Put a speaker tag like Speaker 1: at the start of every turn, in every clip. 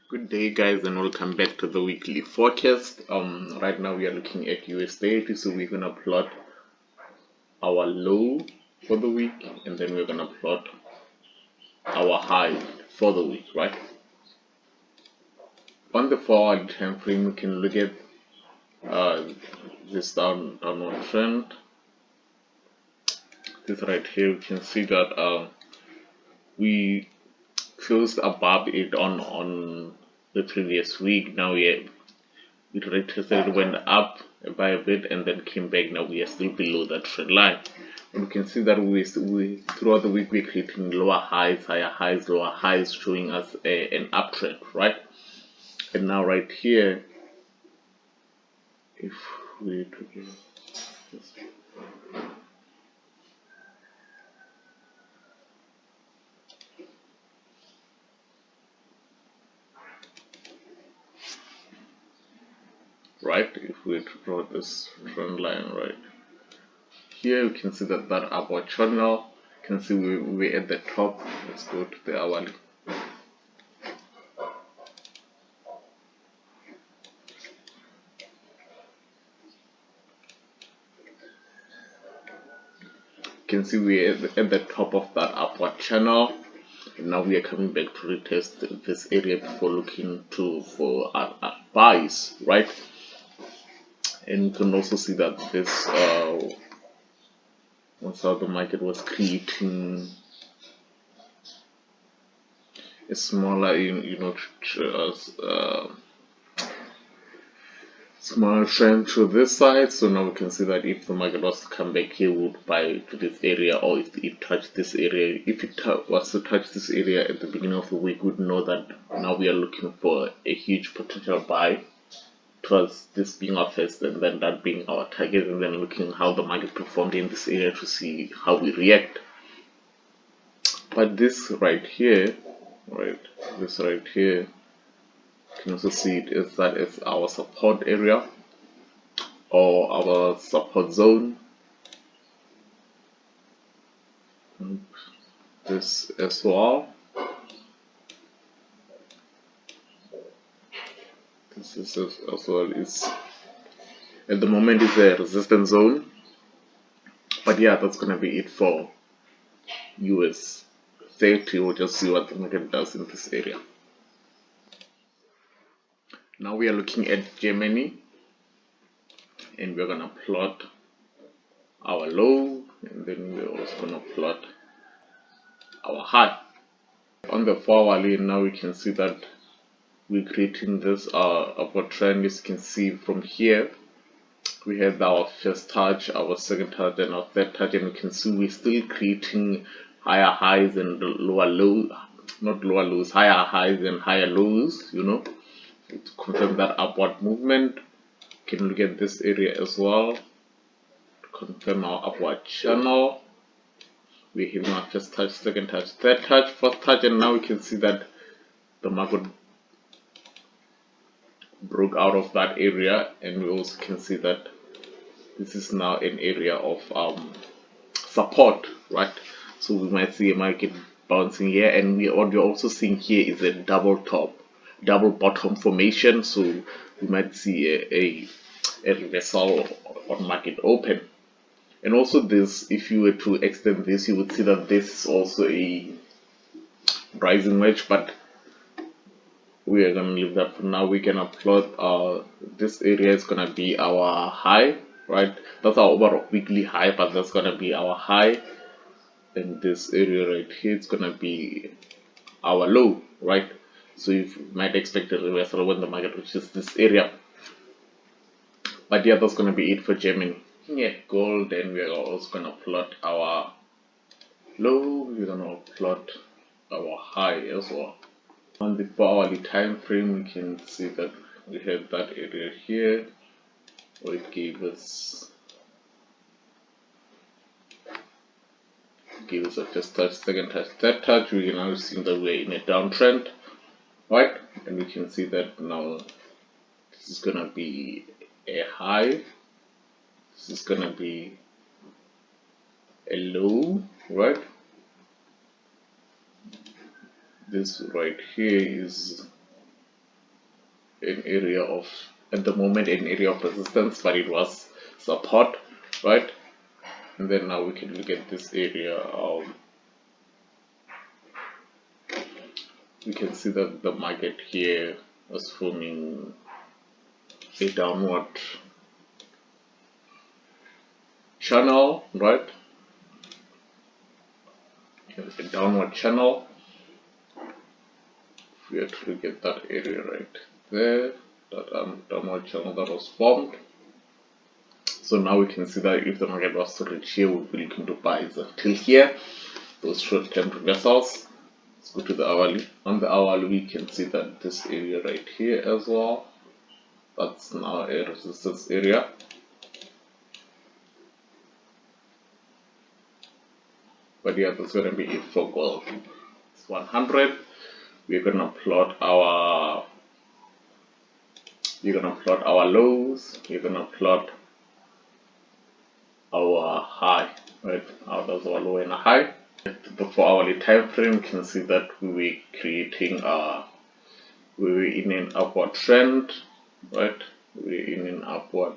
Speaker 1: Good day, guys, and welcome back to the weekly forecast. Right now we are looking at US30, so we're gonna plot our low for the week, and then we're gonna plot our high for the week, right? On the 4-hour time frame, we can look at this downward trend. This right here, we can see that we closed above it on the previous week. Now it retested, went up by a bit, and then came back. Now we are still below that trend line. And we can see that we throughout the week we're creating lower highs, higher highs, lower highs, showing us an uptrend, right? And now right here, if we do this, right, if we draw this trend line right here, you can see that upward channel. You can see we're at the top. Let's go to the hourly. You can see we're at the top of that upward channel, and now we are coming back to retest this area before looking for buys, right? And you can also see that this once the market was creating a smaller small trend to this side. So now we can see that if the market was to come back here, we would buy to this area, or if it touched this area. If it was to touch this area at the beginning of the week, we'd know that now we are looking for a huge potential buy towards this being our first, and then that being our target, and then looking how the market performed in this area to see how we react. But this right here, this right here, you can also see it is that it's our support area or our support zone. And this as well. This is as well is at the moment is a resistance zone. But yeah, that's gonna be it for US30. We'll just see what the market does in this area. Now we are looking at Germany, and we're gonna plot our low, and then we're also gonna plot our high. On the 4-hourly, now we can see that we're creating this upward trend. As you can see from here, we had our first touch, our second touch, and our third touch, and we can see we're still creating higher highs and lower lows, not lower lows, higher highs and higher lows, to confirm that upward movement. You can look at this area as well to confirm our upward channel. We're having our first touch, second touch, third touch, fourth touch, and now we can see that the market broke out of that area, and we also can see that this is now an area of support, right? So we might see a market bouncing here, and what we're also seeing here is a double bottom formation. So we might see a reversal on market open. And also this, if you were to extend this, you would see that this is also a rising wedge, but we are gonna leave that for now. We're gonna plot this area is gonna be our high, right? That's our overall weekly high, but that's gonna be our high. And this area right here is gonna be our low, right? So you might expect a reversal when the market reaches this area. But yeah, that's gonna be it for Germany. Yeah, gold, and we are also gonna plot our low. We're gonna plot our high as well. On the 4-hourly time frame, we can see that we have that area here where it gave us a first touch, second touch, third touch. We can now see that we're in a downtrend, right? And we can see that now this is gonna be a high, this is gonna be a low, right? This right here is an area of, at the moment, an area of resistance, but it was support, right? And then now we can look at this area. We can see that the market here was forming a downward channel, right? A downward channel. We have to look at that area right there, that downward channel that was formed. So now we can see that if the market was to reach here, we'll be looking to buy until here, those short-term reversals. Let's go to the hourly. On the hourly, we can see that this area right here as well, that's now a resistance area. But yeah, that's going to be it for gold. It's 100. We're gonna plot our lows. We're gonna plot our high, right? That's our low and a high. The 4-hourly time frame, you can see that we were in an upward trend, right? We're in an upward.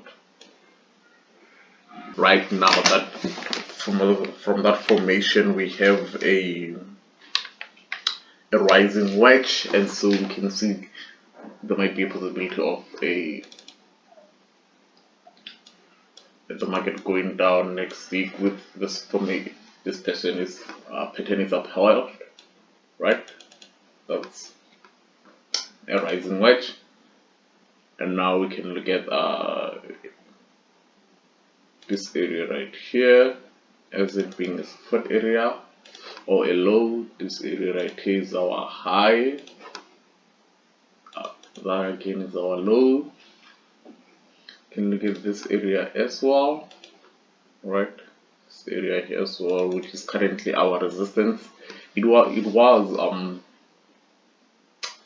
Speaker 1: Right now, that from that formation, we have a rising wedge, and so we can see there might be a possibility of the market going down next week with this formation. This pattern is upheld, right? That's a rising wedge, and now we can look at this area right here as it being a support area or a low. This area right here is our high. That again is our low. Can look at this area as well, right? This area here as well, which is currently our resistance. It was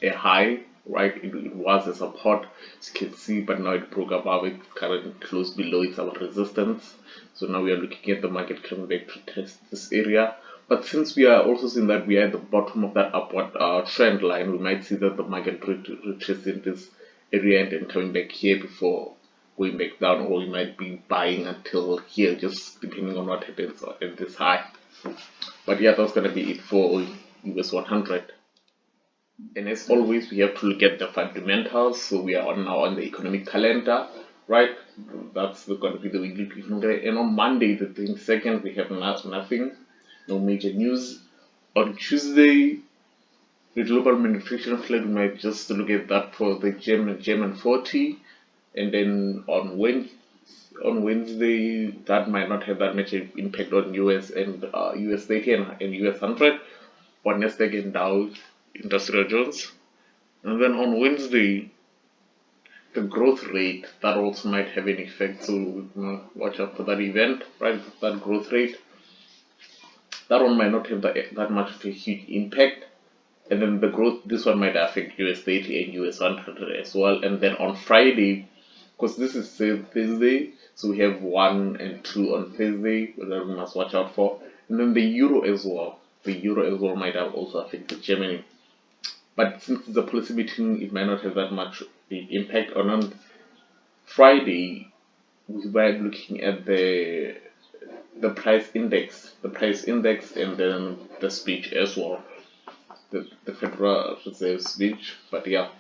Speaker 1: a high, right? It was a support, as you can see, but now it broke above it, currently close below it's our resistance. So now we are looking at the market coming back to test this area. But since we are also seeing that we are at the bottom of that upward trend line, we might see that the market retracing this area and then coming back here before going back down, or we might be buying until here, just depending on what happens at this high. But yeah, that's gonna be it for US 100. And as always, we have to look at the fundamentals. So we are now on the economic calendar, right? That's going to be the weekly briefing. And on Monday, the 22nd, we have nothing, no major news. On Tuesday, the global manufacturing flag, we might just look at that for the German 40, and then on Wednesday, that might not have that much impact on US and US30 and US100, on Nasdaq and Dow Industrial Jones. And then on Wednesday, the growth rate, that also might have an effect, so watch out for that event, right? That growth rate, that one might not have that much of a huge impact. And then the growth, this one might affect US30 and US100 as well. And then on Friday, because this is Thursday, so we have 1 and 2 on Thursday that we must watch out for. And then the euro as well. The euro as well might have also affected Germany. But since it's a policy meeting, it might not have that much impact. On Friday, we were looking at the price index, and then the speech as well, the Federal Reserve speech. But yeah,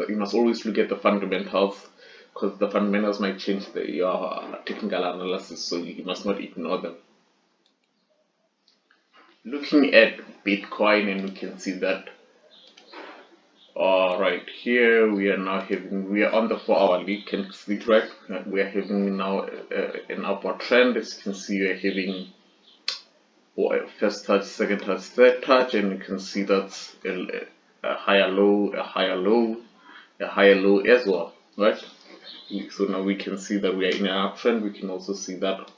Speaker 1: you must always look at the fundamentals, because the fundamentals might change your technical analysis, so you must not ignore them. Looking at Bitcoin, and we can see that right here we are now we are on the 4-hourly, can see, right? We are having now an upward trend. As you can see, we are having first touch, second touch, third touch, and you can see that's a higher low, a higher low, a higher low as well, right? So now we can see that we are in an uptrend. We can also see that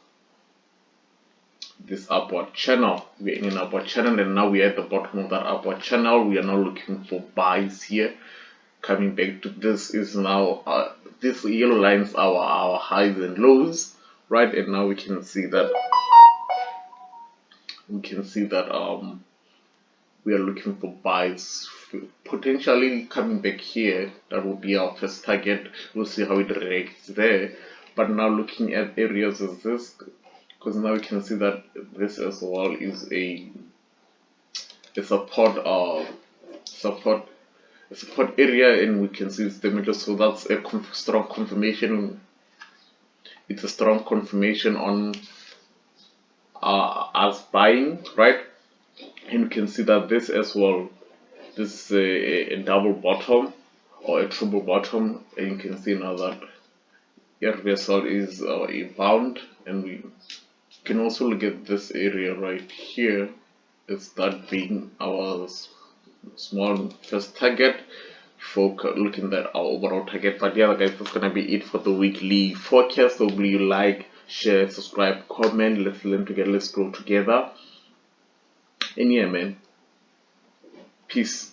Speaker 1: this upward channel, we're in an upward channel, and now we are at the bottom of that upward channel. We are now looking for buys here. Coming back to this is now this yellow lines our highs and lows, right? And now we can see that we are looking for buys, potentially coming back here. That will be our first target. We'll see how it reacts there. But now looking at areas as this, because now we can see that this as well is a support support support area, and we can see it's the middle, so that's a strong confirmation. It's a strong confirmation on us buying, right? And we can see that this as well, this is a double bottom or a triple bottom, and you can see now that vessel is a bound, and we can also look at this area right here. It's that being our small first target for looking at our overall target. But yeah, guys, that's gonna be it for the weekly forecast. So will you like, share, subscribe, comment? Let's learn together, let's grow together. And yeah, man, peace.